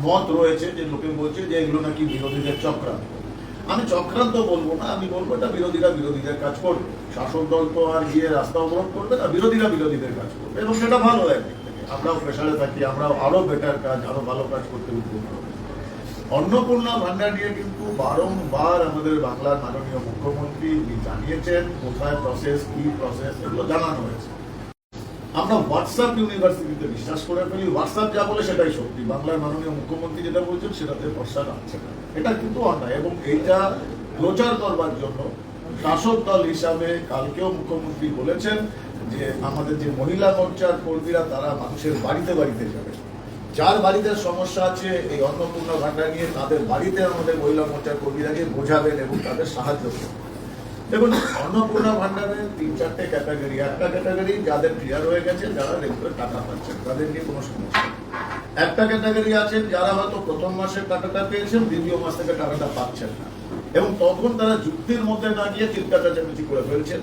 মত রয়েছে যে লোকে বলছে যে এগুলো নাকি বিরোধীদের চক্রান্ত। আমি চক্রান্ত বলবো না, আমি বলবো এটা বিরোধীরা বিরোধীদের কাজ করবে। শাসক দল তো আর গিয়ে রাস্তা অবরোধ করবে না, বিরোধীরা বিরোধীদের কাজ করবে, এবং সেটা ভালো একদিক থেকে। আমরাও প্রেশারে থাকি, আমরাও আরো বেটার কাজ, আরো ভালো কাজ করতে উদ্যোগ করবো। অন্নপূর্ণা ভান্ডার নিয়ে কিন্তু বারংবার আমাদের বাংলার মাননীয় মুখ্যমন্ত্রী জানিয়েছেন কোথায় প্রসেস, কি প্রসেস, এগুলো জানানো হয়েছে। আমরা হোয়াটসঅ্যাপ ইউনিভার্সিটিতে বিশ্বাস করে ফেলি, হোয়াটসঅ্যাপ যা বলে সেটাই সত্যি। বাংলার মাননীয় মুখ্যমন্ত্রী যেটা বলছেন সেটাতে ভরসা রাখছে না, এটা কিন্তু অন্যায়। এবং এইটা প্রচার করবার জন্য শাসক দল হিসাবে কালকেও মুখ্যমন্ত্রী বলেছেন যে আমাদের যে মহিলা মোর্চার কর্মীরা তারা মানুষের বাড়িতে বাড়িতে যাবে, যার বাড়িতে সমস্যা আছে এই অন্নপূর্ণা ভান্ডার নিয়ে তাদের বাড়িতে আমাদের মহিলা মোর্চার কর্মীরা গিয়ে বোঝাবেন এবং তাদের সাহায্য করবেন। দেখুন, অন্নপূর্ণা ভান্ডারের ৩-৪টে ক্যাটাগরি। একটা ক্যাটাগরি যাদের ক্লিয়ার হয়ে গেছে, যারা রেগুলার টাকা পাচ্ছেন, তাদের নিয়ে কোনো সমস্যা। একটা ক্যাটাগরি আছেন যারা হয়তো প্রথম মাসের টাকাটা পেয়েছেন, দ্বিতীয় মাস থেকে টাকাটা পাচ্ছেন না, এবং তখন তারা যুক্তির মধ্যে না গিয়ে চিন্তা চাচামেচি করে ফেলছেন।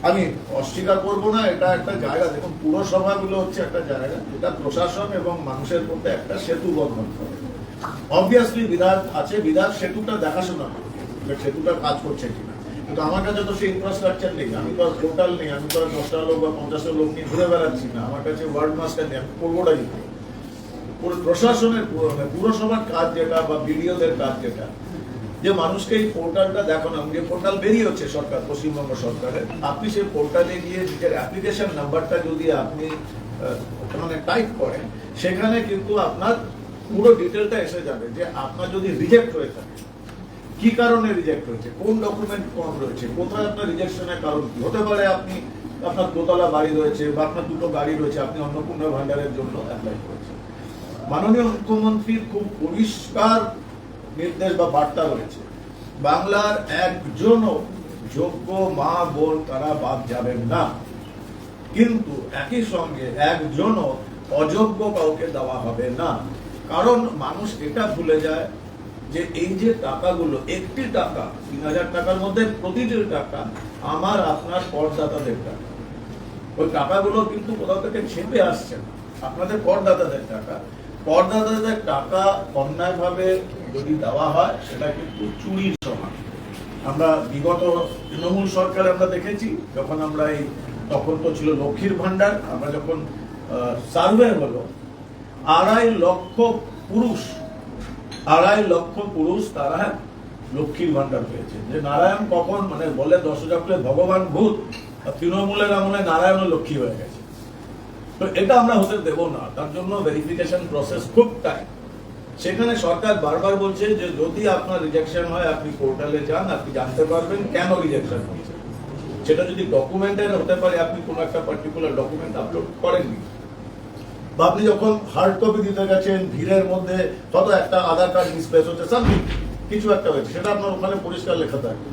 আমি অস্বীকার করবো না, এটা একটা জায়গা। দেখুন, পুরসভাগুলো হচ্ছে একটা জায়গা যেটা প্রশাসন এবং মানুষের মধ্যে একটা সেতু বন্ধন করে। অবভিয়াসলি বিধায়ক আছে, বিধায়ক সেতুটা দেখাশোনা করবে, সেতুটা কাজ করছে কিনা। কিন্তু আমার কাছে তো সেই ইনফ্রাস্ট্রাকচার নেই, আমি তো আর পোর্টাল নেই, আমি তো আর 10টা লোক বা 50টা লোক নিয়ে ঘুরে বেড়াচ্ছি না, আমার কাছে ওয়ার্ড মাস্টার নেই, আমি করবোটা কি? প্রশাসনের পুরসভার কাজ যেটা বা বিডিওদের কাজ যেটা, যে মানুষকে এই পোর্টালটা দেখানো। যে পোর্টাল বেরিয়ে হচ্ছে সরকার, পশ্চিমবঙ্গ সরকারের, আপনি সেই পোর্টালে গিয়ে নিজের অ্যাপ্লিকেশন নাম্বারটা যদি আপনি ওখানে টাইপ করেন, সেখানে কিন্তু আপনার পুরো ডিটেলটা এসে যাবে যে আপনার যদি রিজেক্ট হয়ে থাকে, কি কারণে রিজেক্ট হয়েছে, কোন ডকুমেন্ট কম রয়েছে, কোথায় আপনার রিজেকশনের কারণ কি হতে পারে। আপনি আপনার দোতলা বাড়ি রয়েছে বা আপনার দুটো গাড়ি রয়েছে, আপনি অন্নপূর্ণা ভান্ডারের জন্য অ্যাপ্লাই করেছেন। মাননীয় মুখ্যমন্ত্রীর খুব পরিষ্কার নির্দেশ বা বার্তা রয়েছে, বাংলার একজনও যোগ্য মা বোন তারা বাদ যাবেন না, কিন্তু একই সঙ্গে একজনও অযোগ্য কাউকে দেওয়া হবে না। কারণ মানুষ এটা ভুলে যায় যে এই যে টাকাগুলো, একটি টাকা ৩,০০০ টাকার মধ্যে প্রতিটি টাকা আমার আপনার করদাতাদের টাকা। ওই টাকাগুলো কিন্তু কোথাও থেকে ছেপে আসছে না, আপনাদের করদাতাদের টাকা। করদাতাদের টাকা অন্যায়ভাবে যদি দেওয়া হয়, সেটা কিন্তু চুরির সমান। আমরা বিগত তৃণমূল সরকারে আমরা দেখেছি, যখন আমরা তখন তো ছিল লক্ষ্মীর ভান্ডার, আমরা যখন সার্ভে হলো ২.৫ লক্ষ পুরুষ তারা লক্ষ্মীর ভান্ডার পেয়েছে। যে নারায়ণ কখন মানে বলে ১০,০০০ ভগবান ভূত, তৃণমূলের আমলে নারায়ণ লক্ষ্মী হয়ে গেছে। তো এটা আমরা হতে দেব না, তার জন্য ভেরিফিকেশন প্রসেস খুব টাইট। সেখানে সরকার বারবার বলছে যে যদি আপনার রিজেকশন হয়, আপনি পোর্টালে যান, আপনি জানতে পারবেন কেন রিজেকশন হচ্ছে। সেটা যদি ডকুমেন্টের হতে পারে, আপনি কোনো একটা পার্টিকুলার ডকুমেন্ট আপলোড করেননি, বা আপনি যখন হার্ড কপি দিতে গেছেন, ভিড়ের মধ্যে হয়তো একটা আধার কার্ড মিসপ্লেস হচ্ছে, সামথিং কিছু একটা হয়েছে, সেটা আপনার ওখানে পরিষ্কার লেখা থাকে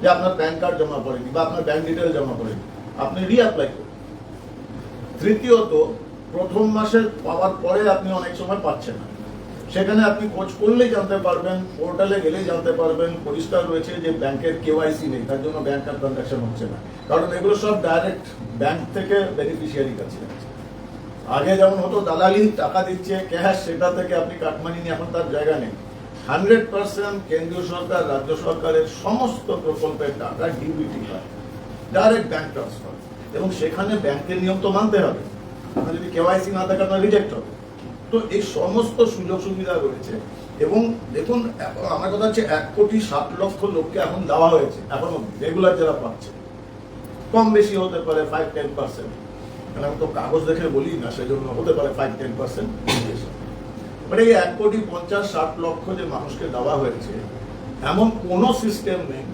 যে আপনার প্যান কার্ড জমা করেনি বা আপনার ব্যাংক ডিটেল জমা করেনি, আপনি রিঅ্যাপ্লাই করুন। তৃতীয়ত, প্রথম মাসে পাওয়ার পরে আপনি অনেক সময় পাচ্ছেন না, সেখানে আপনি খোঁজ করলেই জানতে পারবেন, পোর্টালে গেলেই জানতে পারবেন, পরিষ্কার রয়েছে যে ব্যাংকের কেওয়াইসি নেই, তার জন্য ব্যাংক আর ট্রানজাকশন হচ্ছে না। কারণ এগুলো সব ডাইরেক্ট ব্যাংক থেকে বেনিফিশিয়ারি কাছে। আগে যেমন হতো দালালি, টাকা দিচ্ছে ক্যাশ, সেটা থেকে আপনি কাটমানি নিয়ে, এখন তার জায়গা নেই। 100% কেন্দ্রীয় সরকার, রাজ্য সরকারের সমস্ত প্রকল্পের টাকা ডিবিটি হয়, ডাইরেক্ট ব্যাংক ট্রান্সফার, এবং সেখানে ব্যাংকের নিয়ম তো মানতে হবে। আপনার যদি কেওয়াইসি না থাকে, আপনার রিজেক্ট হবে। তো এই সমস্ত সুযোগ সুবিধা রয়েছে। এবং দেখুন, আমার কথা হচ্ছে ১,৬০,০০,০০০ লোককে এখন দেওয়া হয়েছে, এখনো রেগুলার যারা পাচ্ছে। কম বেশি হতে পারে 5-10%, মানে আমি তো কাগজ দেখে বলি না, সেজন্য হতে পারে 5-10%। মানে এই ১,৫০,৬০,০০০ যে মানুষকে দেওয়া হয়েছে, এমন কোনো সিস্টেম নেই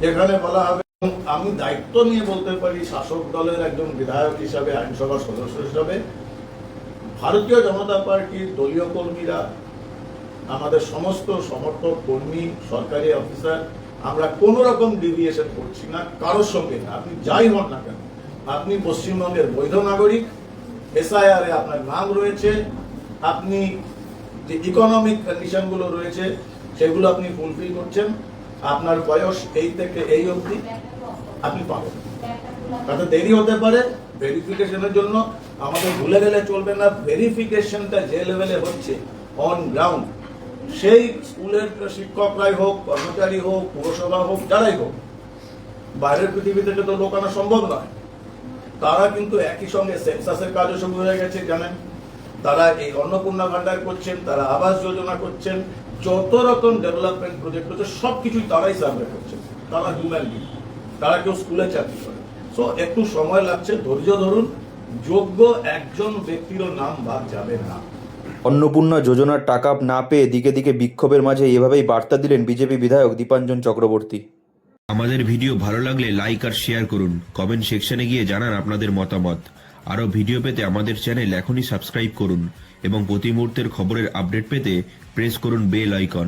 যেখানে বলা হবে। আমি দায়িত্ব নিয়ে বলতে পারি, শাসক দলের একজন বিধায়ক হিসাবে, আইনসভার সদস্য হিসাবে, ভারতীয় জনতা পার্টির দলীয় কর্মীরা, আমাদের সমস্ত সমর্থক কর্মী, সরকারি অফিসার, আমরা কোন রকম ডিভিয়েশন করছি না কারোর সঙ্গে। আপনি যাই হন না কেন, আপনি পশ্চিমবঙ্গের বৈধ নাগরিক, SIR এ আপনার নাম রয়েছে, আপনি যে ইকোনমিক কন্ডিশন গুলো রয়েছে সেগুলো আপনি ফুলফিল করছেন, আপনার বয়স এই থেকে এই অবধি, আপনি পাবেন। তাতে দেরি হতে পারে ভেরিফিকেশনের জন্য, আমাদের ভুলে গেলে চলবে না। ভেরিফিকেশনটা যে লেভেলে হচ্ছে, অন গ্রাউন্ড, সেই স্কুলের শিক্ষকরাই হোক, কর্মচারী হোক, পুরসভা হোক, যারাই হোক, বাইরের পৃথিবী থেকে তো লোক আনা সম্ভব নয়। তারা কিন্তু একই সঙ্গে সেন্সাসের কাজও শুরু হয়ে গেছে জানেন, তারা এই অন্নপূর্ণা ভান্ডার করছেন, তারা আবাস যোজনা করছেন, যত রকম ডেভেলপমেন্ট প্রজেক্ট হচ্ছে সবকিছুই তারাই সার্ভে করছেন। তারা হিউম্যান বিং, তারা কেউ স্কুলে চাকরি করে। সো একটু সময় লাগছে, ধৈর্য ধরুন, যোগ্য একজন ব্যক্তিরও নাম বাদ যাবে না। অন্নপূর্ণা যোজনার টাকা না পেয়ে দিকে দিকে বিক্ষোভের মাঝে এভাবেই বার্তা দিলেন বিজেপি বিধায়ক দীপাঞ্জন চক্রবর্তী। আমাদের ভিডিও ভালো লাগলে লাইক আর শেয়ার করুন, কমেন্ট সেকশনে গিয়ে জানান আপনাদের মতামত। আরও ভিডিও পেতে আমাদের চ্যানেল এখনই সাবস্ক্রাইব করুন এবং প্রতি মুহূর্তের খবরের আপডেট পেতে প্রেস করুন বেল আইকন।